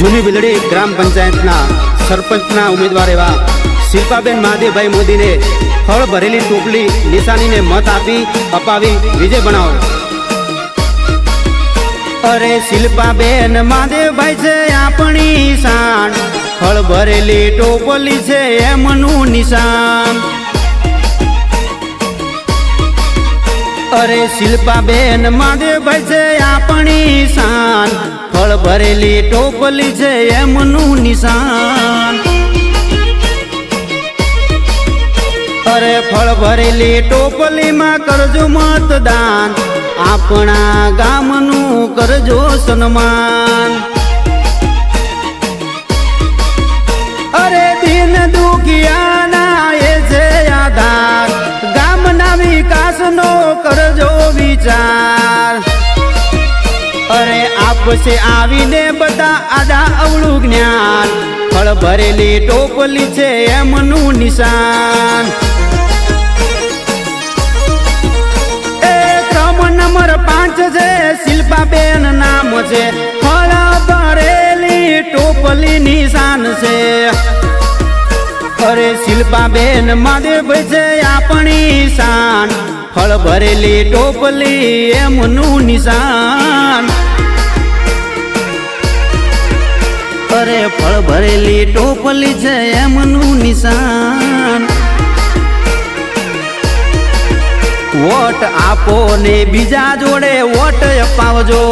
જૂની બિલડી ગ્રામ પંચાયતના સરપંચના ઉમેદવાર એવા શિલ્પાબેન મહાદેવભાઈ મોદીને ફળ ભરેલી ટોપલી નિશાનીને મત આપી અપાવી વિજય બનાવો। અરે શિલ્પાબેન મહાદેવભાઈ છે આપણી શાન, ફળ ભરેલી ટોપલી છે એમનું નિશાન। અરે શિલ્પાબેન મહાદેવભાઈ છે આપણી શાન, ફળ ભરેલી ટોપલી છે એમનું નિશાન। અરે ફળ ભરેલી ટોપલીમાં કરજો મતદાન, આપણા ગામનું કરજો સન્માન। અરે દિન દુખિયાના એ છે આધાર, ગામના વિકાસનો કરજો વિચાર। અરે આપશે આવીને બધા આડા અવળું જ્ઞાન, ફળ ભરેલી ટોપલી છે એમનું નિશાન। એ ક્રમ નંબર 5 છે શિલ્પાબેન નામ છે, ફળ ભરેલી ટોપલી નિશાન છે। અરે શિલ્પાબેન મહાદેવભાઈ છે આપણી શાન, ફળ ભરેલી ટોપલી એમનું નિશાન। અરે ફળ ભરેલી ટોપલી છે એમનું નિશાન। વોટ આપો ને બીજા જોડે વોટ અપાવજો।